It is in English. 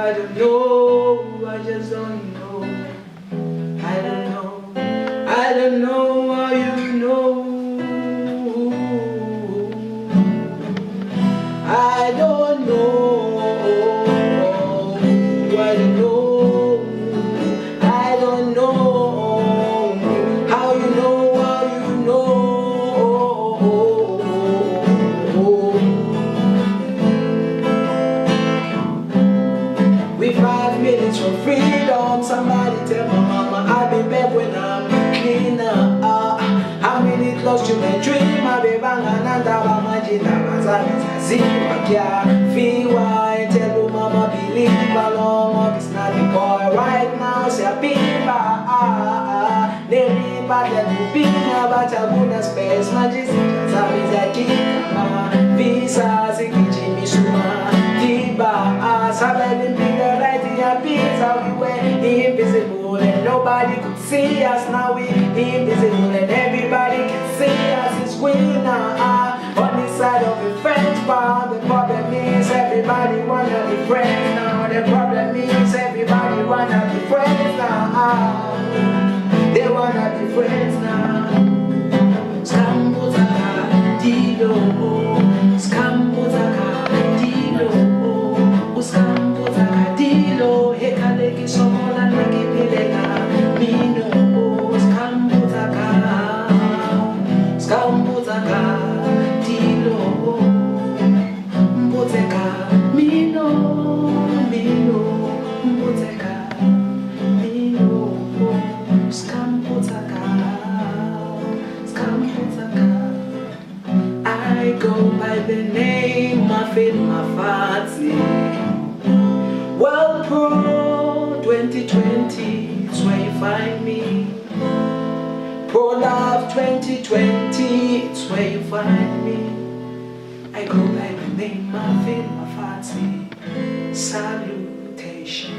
I don't know, I just don't know. I don't know, I don't know how you know. I don't know, I don't know, I don't know how you know, how you know. We 5 minutes from freedom. Somebody tell my mama I'll be back when I'm cleaner. How many lost you may dream? I'll be bang and I'll imagine I see what feel why tell mama believe along it's not the boy right now. Say a people they but that be but a good space magic Zabizaki visa Jimmy Suma Tiba Sabin bigger right in your pizza. We were invisible and nobody could see us. Now we invisible and everybody can see us. It's winner on this side of the French bar. The problem is everybody wanna be friends now. The problem is everybody wanna be friends now. They wanna be friends now. Skambutaka Dilo, Skambutaka Dilo, Skambutaka Dilo, Hekaleki Somola Nakipilega, Mino, Skambutaka, Skambutaka Dilo, Mbuteka, Mino, Mbuteka, Mino, Skambutaka. I go by the name of it, Mafati. Well, Pro 2020 is where you find me. Pro Love 2020 is where you find me. I go by the name of it, Mafati. Salutations.